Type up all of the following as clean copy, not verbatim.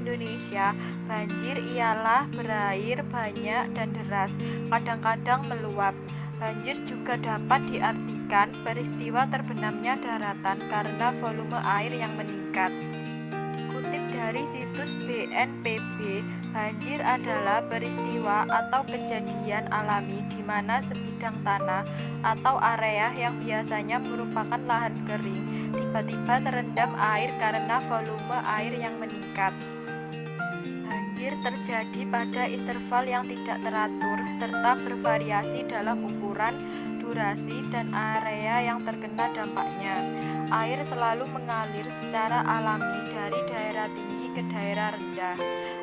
Indonesia, banjir ialah berair banyak dan deras, kadang-kadang meluap. Banjir juga dapat diartikan peristiwa terbenamnya daratan karena volume air yang meningkat. Dikutip dari situs BNPB, banjir adalah peristiwa atau kejadian alami di mana sebidang tanah atau area yang biasanya merupakan lahan kering tiba-tiba terendam air karena volume air yang meningkat. Banjir terjadi pada interval yang tidak teratur serta bervariasi dalam ukuran, durasi, dan area yang terkena dampaknya. Air selalu mengalir secara alami dari daerah tinggi ke daerah rendah.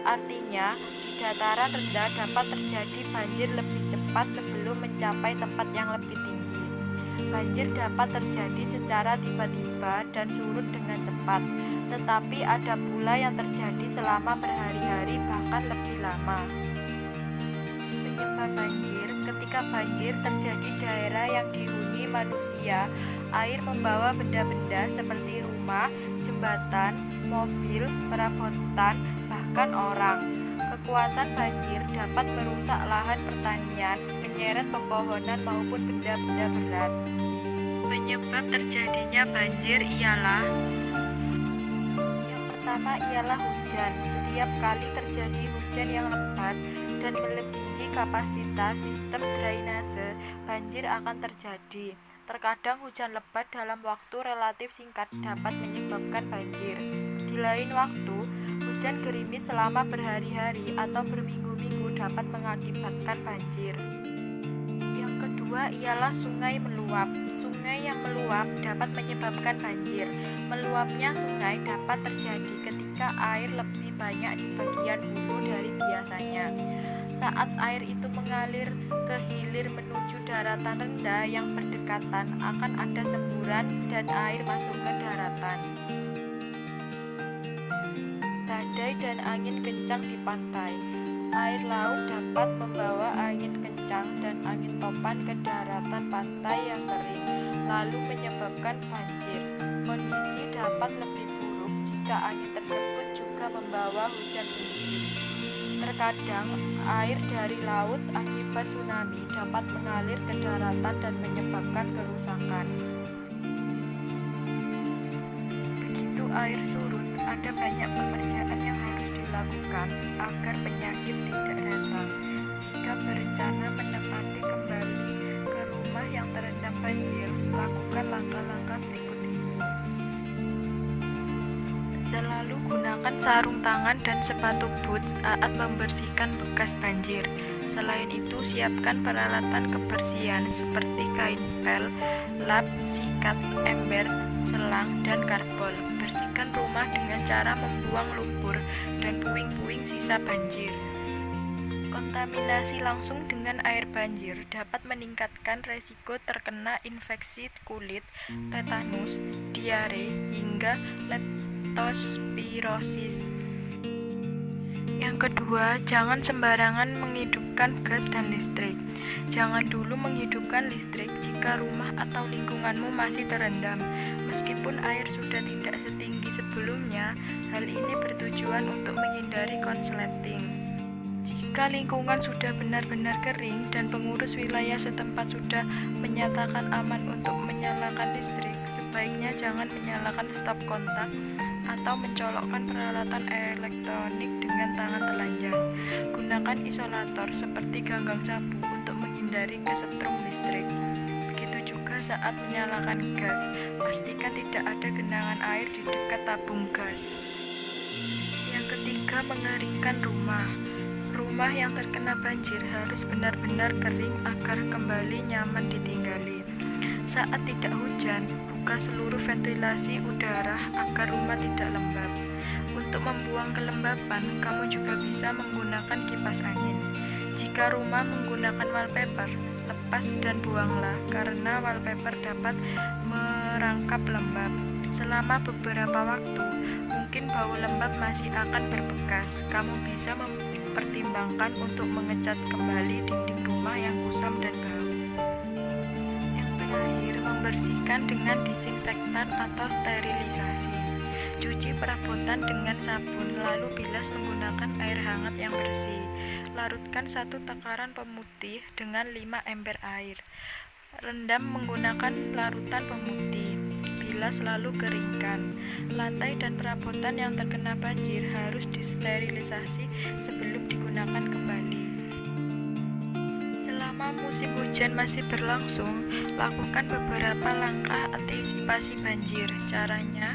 Artinya, di dataran rendah dapat terjadi banjir lebih cepat sebelum mencapai tempat yang lebih tinggi. Banjir dapat terjadi secara tiba-tiba dan surut dengan cepat, tetapi ada pula yang terjadi selama berhari-hari bahkan lebih lama. Penyebab banjir: ketika banjir terjadi di daerah yang dihuni manusia, air membawa benda-benda seperti rumah, jembatan, mobil, perabotan, bahkan orang. Kekuatan banjir dapat merusak lahan pertanian, menyeret pepohonan maupun benda-benda berat. Penyebab terjadinya banjir ialah: yang pertama ialah hujan. Setiap kali terjadi hujan yang lebat dan melebihi kapasitas sistem drainase, banjir akan terjadi. Terkadang hujan lebat dalam waktu relatif singkat dapat menyebabkan banjir. Di lain waktu, hujan gerimis selama berhari-hari atau berminggu-minggu dapat mengakibatkan banjir. Yang kedua ialah sungai meluap. Sungai yang meluap dapat menyebabkan banjir. Meluapnya sungai dapat terjadi ketika air lebih banyak di bagian hulu dari biasanya. Saat air itu mengalir ke hilir menuju daratan rendah yang berdekatan, akan ada semburan dan air masuk ke daratan. Badai dan angin kencang di pantai. Air laut dapat membawa angin kencang dan angin topan ke daratan pantai yang kering, lalu menyebabkan banjir. Kondisi dapat lebih buruk jika angin tersebut juga membawa hujan sedikit. Terkadang, air dari laut akibat tsunami dapat mengalir ke daratan dan menyebabkan kerusakan. Begitu air surut, ada banyak pekerjaan yang harus dilakukan agar penyakit tidak datang. Jika berencana menempati kembali ke rumah yang terendam banjir, lakukan langkah-langkah berikut ini. Selalu gunakan sarung tangan dan sepatu boots saat membersihkan bekas banjir. Selain itu, siapkan peralatan kebersihan seperti kain pel, lap, sikat, ember, selang, dan karbol. Bersihkan rumah dengan cara membuang lumpur dan puing-puing sisa banjir. Kontaminasi langsung dengan air banjir dapat meningkatkan resiko terkena infeksi kulit, tetanus, diare, hingga leptospirosis. Yang kedua, jangan sembarangan menghidupkan gas dan listrik. Jangan dulu menghidupkan listrik jika rumah atau lingkunganmu masih terendam. Meskipun air sudah tidak setinggi sebelumnya, hal ini bertujuan untuk menghindari konsleting. Jika lingkungan sudah benar-benar kering dan pengurus wilayah setempat sudah menyatakan aman untuk menyalakan listrik, sebaiknya jangan menyalakan stop kontak atau mencolokkan peralatan elektronik dengan tangan telanjang. Gunakan isolator seperti ganggang sapu untuk menghindari kesetrum listrik. Begitu juga saat menyalakan gas, pastikan tidak ada genangan air di dekat tabung gas. Yang ketiga, mengeringkan rumah. Rumah yang terkena banjir harus benar-benar kering agar kembali nyaman ditinggali. Saat tidak hujan, buka seluruh ventilasi udara agar rumah tidak lembab. Untuk membuang kelembapan, kamu juga bisa menggunakan kipas angin. Jika rumah menggunakan wallpaper, lepas dan buanglah karena wallpaper dapat merangkap lembab. Selama beberapa waktu, mungkin bau lembab masih akan berbekas. Kamu bisa mempertimbangkan untuk mengecat kembali dinding rumah yang kusam dan bau. Yang terakhir, membersihkan dengan disinfektan atau sterilisasi. Cuci perabotan dengan sabun, lalu bilas menggunakan air hangat yang bersih. Larutkan 1 takaran pemutih dengan 5 ember air. Rendam menggunakan larutan pemutih. Bilas lalu keringkan. Lantai dan perabotan yang terkena banjir harus disterilisasi sebelum digunakan kembali. Selama musim hujan masih berlangsung, lakukan beberapa langkah antisipasi banjir. Caranya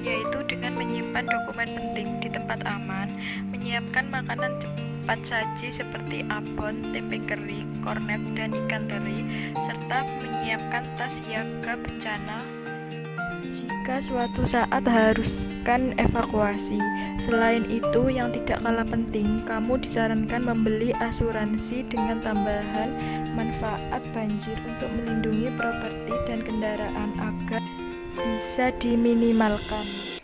yaitu dengan menyimpan dokumen penting di tempat aman, menyiapkan makanan cepat saji seperti abon, tempe kering, kornet, dan ikan teri, serta menyiapkan tas siaga bencana jika suatu saat haruskan evakuasi. Selain itu, yang tidak kalah penting, kamu disarankan membeli asuransi dengan tambahan manfaat banjir untuk melindungi properti dan kendaraan agar bisa diminimalkan.